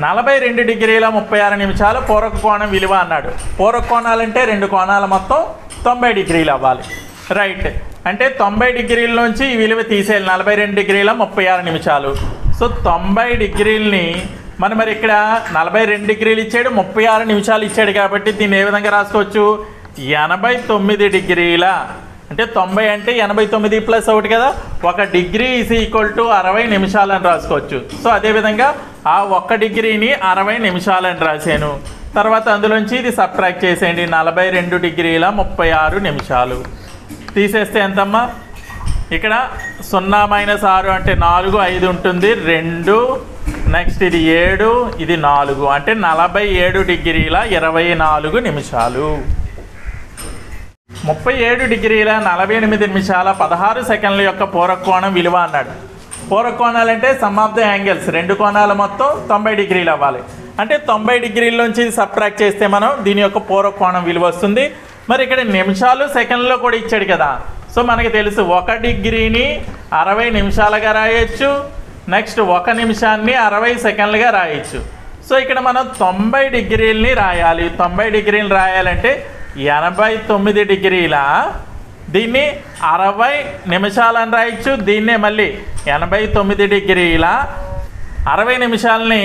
42 డిగ్రీల 36 నిమిషాలు పూరక కోణం విలువ అన్నాడు. పూరక కోణాలంటే రెండు కోణాలు మొత్తం 90 డిగ్రీలు అవ్వాలి. రైట్, అంటే 90 డిగ్రీల నుంచి ఈ విలువ తీసేయాలి. 42 డిగ్రీల 36 నిమిషాలు. సో 90 డిగ్రీలని మరి ఇక్కడ 42 డిగ్రీలు ఇచ్చాడు, 36 నిమిషాలు ఇచ్చాడు కాబట్టి దీన్ని ఏ విధంగా రాసుకోవచ్చు? 89 డిగ్రీల అంటే 90 అంటే 89 ప్లస్ 1 కదా, 1 డిగ్రీ ఈజ్ ఈక్వల్ టు 60 నిమిషాలు అని రాసుకోవచ్చు. సో అదేవిధంగా ఆ 1 డిగ్రీని 60 నిమిషాలు అని రాశాను. తర్వాత అందులోంచి ఇది సబ్ట్రాక్ట్ చేసేయండి. 42 డిగ్రీల 36 నిమిషాలు తీసేస్తే ఎంతమ్మా? ఇక్కడ 0 - 6 అంటే 4, 5 ఉంటుంది, 2, నెక్స్ట్ ఇది 7, ఇది 4 అంటే 47 డిగ్రీల 24 నిమిషాలు. 37 డిగ్రీల 48 నిమిషాల 16 సెకండ్ల యొక్క పూరక కోణం విలువ అన్నాడు. పూరక కోణాలంటే సమ్ ఆఫ్ ద యాంగిల్స్, రెండు కోణాలు మొత్తం 90 డిగ్రీలు అవ్వాలి. అంటే 90 డిగ్రీల నుంచి సబ్ట్రాక్ట్ చేస్తే మనం దీని యొక్క పూరక కోణం విలువ వస్తుంది. మరి ఇక్కడ నిమిషాలు సెకండ్లో కూడా ఇచ్చాడు కదా, సో మనకి తెలుసు 1 డిగ్రీని 60 నిమిషాలుగా రాయొచ్చు, నెక్స్ట్ 1 నిమిషాన్ని 60 సెకండ్లుగా రాయొచ్చు. సో ఇక్కడ మనం 90 డిగ్రీలని రాయాలి. 90 డిగ్రీలు రాయాలంటే 89 డిగ్రీల దీన్ని 60 నిమిషాలని రాయొచ్చు. దీన్నే మళ్ళీ 89 డిగ్రీల 60 నిమిషాలని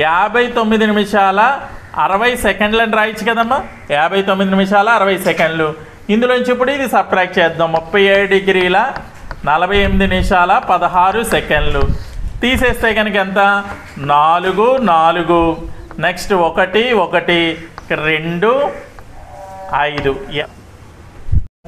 59 నిమిషాల 60 సెకండ్లని రాయొచ్చు కదమ్మా. 59 నిమిషాల 60 సెకండ్లు. ఇందులోంచి ఇప్పుడు ఇది సబ్ట్రాక్ట్ చేద్దాం. 37 డిగ్రీల 48 నిమిషాల 16 సెకండ్లు తీసేస్తే కనుక ఎంత? 4, 4 నెక్స్ట్ 1, 1 2, 5.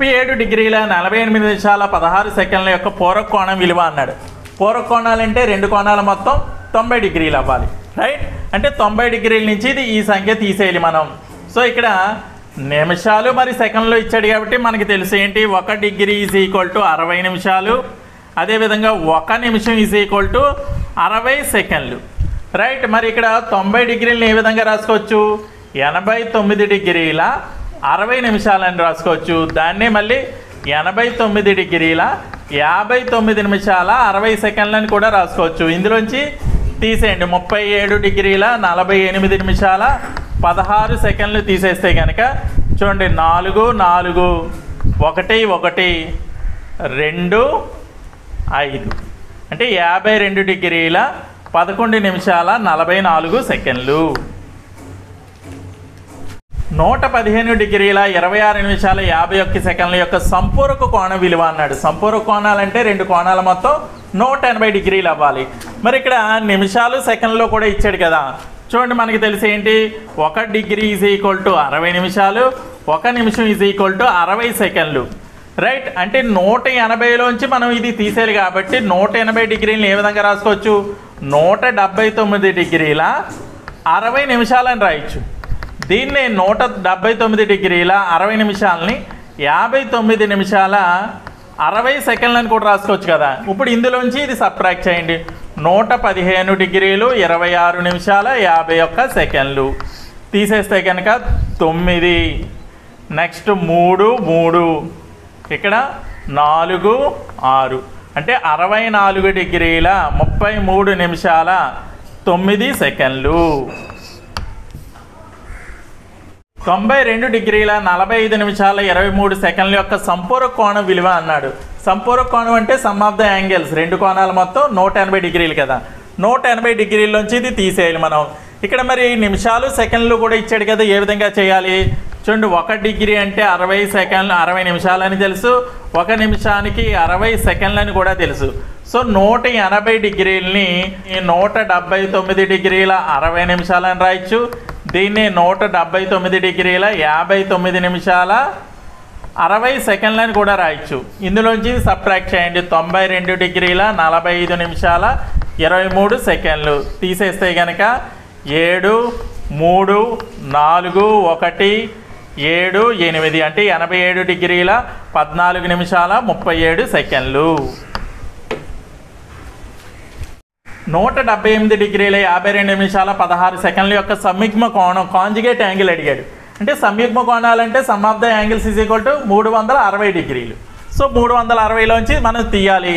37 డిగ్రీల 48 నిమిషాల 16 సెకండ్ల యొక్క పూరక కోణం విలువ అన్నాడు. పూరక కోణాలంటే రెండు కోణాలు మొత్తం 90 డిగ్రీలు అవ్వాలి. రైట్, అంటే 90 డిగ్రీల నుంచి ఇది ఈ సంఖ్య తీసేయాలి మనం. సో ఇక్కడ నిమిషాలు మరి సెకండ్లో ఇచ్చాడు కాబట్టి మనకి తెలుసు ఏంటి? 1 డిగ్రీ ఈజ్ ఈక్వల్ టు 60 నిమిషాలు, అదేవిధంగా 1 నిమిషం ఈజ్ ఈక్వల్ టు 60 సెకండ్లు. రైట్, మరి ఇక్కడ 90 డిగ్రీలను ఏ విధంగా రాసుకోవచ్చు? 89 డిగ్రీల 60 నిమిషాలని రాసుకోవచ్చు. దాన్ని మళ్ళీ 89 డిగ్రీల 59 నిమిషాల 60 సెకండ్లని కూడా రాసుకోవచ్చు. ఇందులోంచి తీసేయండి. 37 డిగ్రీల 48 నిమిషాల 16 సెకండ్లు తీసేస్తే కనుక చూడండి 4, 4 1, 1 2, 5 అంటే 52 డిగ్రీల 11 నిమిషాల 44 సెకండ్లు. 115 డిగ్రీల 26 నిమిషాల 51 సెకండ్ల యొక్క సంపూరక కోణ విలువ అన్నాడు. సంపూరక కోణాలంటే రెండు కోణాలు మొత్తం 180 డిగ్రీలు అవ్వాలి. మరి ఇక్కడ నిమిషాలు సెకండ్లో కూడా ఇచ్చాడు కదా, చూడండి మనకి తెలిసి ఏంటి? 1 డిగ్రీ ఈజ్ ఈక్వల్ టు 60 నిమిషాలు, 1 నిమిషం ఈజ్ ఈక్వల్ టు 60 సెకండ్లు. రైట్, అంటే 180లోంచి మనం ఇది తీసేయాలి కాబట్టి 180 డిగ్రీలను ఏ విధంగా రాసుకోవచ్చు? 179 డిగ్రీల 60 నిమిషాలని రాయొచ్చు. దీన్నే 179 డిగ్రీల 60 నిమిషాలని 59 నిమిషాల 60 సెకండ్లని కూడా రాసుకోవచ్చు కదా. ఇప్పుడు ఇందులోంచి ఇది సబ్ట్రాక్ట్ చేయండి. 115 డిగ్రీలు 26 నిమిషాల 51 సెకండ్లు తీసేస్తే కనుక 9, నెక్స్ట్ 3, 3 ఇక్కడ 4, 6 అంటే 64 డిగ్రీల 33 నిమిషాల 9 సెకండ్లు. 92 డిగ్రీల 45 నిమిషాల 23 సెకండ్ల యొక్క సంపూరక కోణం విలువ అన్నాడు. సంపూరక కోణం అంటే సమ్ ఆఫ్ ద యాంగిల్స్, రెండు కోణాలు మొత్తం 180 డిగ్రీలు కదా. 180 డిగ్రీల్లోంచి ఇది తీసేయాలి మనం. ఇక్కడ మరి నిమిషాలు సెకండ్లు కూడా ఇచ్చాడు కదా, ఏ విధంగా చేయాలి? చూడండి 1 డిగ్రీ అంటే 60 సెకండ్లు 60 నిమిషాలని తెలుసు, 1 నిమిషానికి 60 సెకండ్లని కూడా తెలుసు. సో 180 డిగ్రీలని 179 డిగ్రీల 60 నిమిషాలని రాయొచ్చు. దీన్ని 179 డిగ్రీల 59 నిమిషాల 60 సెకండ్లని కూడా రాయొచ్చు. ఇందులోంచి సబ్ట్రాక్ట్ చేయండి. 92 డిగ్రీల 45 నిమిషాల 23 సెకండ్లు తీసేస్తే కనుక 7, 3, 4, 1, 7, 8 అంటే 87 డిగ్రీల 14 నిమిషాల 37 సెకండ్లు. 178 డిగ్రీల 52 నిమిషాల 16 సెకండ్ల యొక్క సంయుగ్మ కోణం కాంజుగేట్ యాంగిల్ అడిగాడు. అంటే సంయుగ్మ కోణాలంటే sum of the angles is equal to 360 డిగ్రీలు. సో 360లోంచి మనం తీయాలి.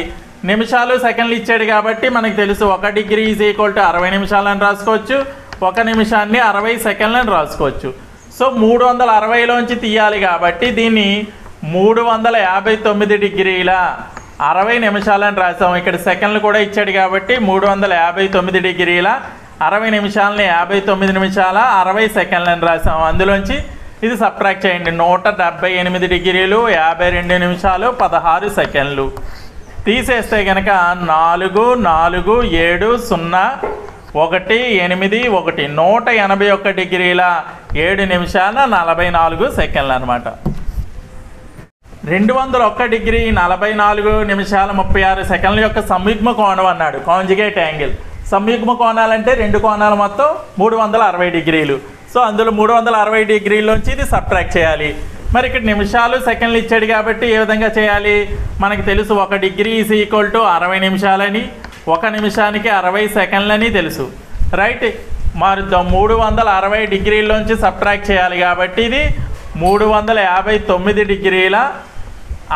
నిమిషాలు సెకండ్లు ఇచ్చాడు కాబట్టి మనకు తెలుసు 1 డిగ్రీ ఈజ్ ఈక్వల్ టు 60 నిమిషాలని రాసుకోవచ్చు. 1 నిమిషాన్ని 60 సెకండ్లని రాసుకోవచ్చు. సో 360లోంచి తీయాలి కాబట్టి దీన్ని 359 డిగ్రీల 60 నిమిషాలని రాసాం. ఇక్కడ సెకండ్లు కూడా ఇచ్చాడు కాబట్టి 359 డిగ్రీల 60 నిమిషాలని 59 నిమిషాల 60 సెకండ్లని రాసాం. అందులోంచి ఇది సబ్ట్రాక్ట్ చేయండి. 178 డిగ్రీలు 52 నిమిషాలు 16 సెకండ్లు తీసేస్తే కనుక 4 4 7 0 1 8 1 181 డిగ్రీల 7 నిమిషాల 44 సెకండ్లు అనమాట. 201 డిగ్రీ 44 నిమిషాల 36 సెకండ్ల యొక్క సంయుగ్మ కోణం అన్నాడు. Conjugate angle. సంయుగ్మ కోణాలంటే రెండు కోణాలు మొత్తం 360 డిగ్రీలు. సో అందులో 360 డిగ్రీలోంచి ఇది సబ్ట్రాక్ట్ చేయాలి. మరి ఇక్కడ నిమిషాలు సెకండ్లు ఇచ్చాడు కాబట్టి ఏ విధంగా చేయాలి? మనకు తెలుసు 1 డిగ్రీ ఈజ్ ఈక్వల్ టు 60 నిమిషాలని, 1 నిమిషానికి 60 సెకండ్లని తెలుసు, రైట్? మారుద్దాం. 360 డిగ్రీలోంచి సబ్ట్రాక్ట్ చేయాలి కాబట్టి ఇది 359 డిగ్రీల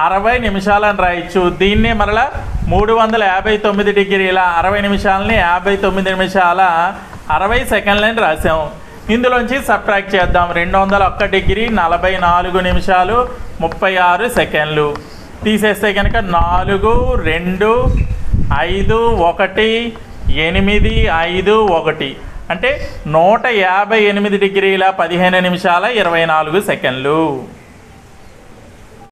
60 నిమిషాలని రాయొచ్చు. దీన్నే మరలా 359 డిగ్రీల 60 నిమిషాలని 59 నిమిషాల 60 సెకండ్లని రాసాం. ఇందులోంచి సబ్ట్రాక్ట్ చేద్దాం. 201 డిగ్రీ 44 నిమిషాలు 36 సెకండ్లు తీసేస్తే కనుక 4 2 5 1 8 5 1 అంటే 158 డిగ్రీల 15 నిమిషాల 24 సెకండ్లు.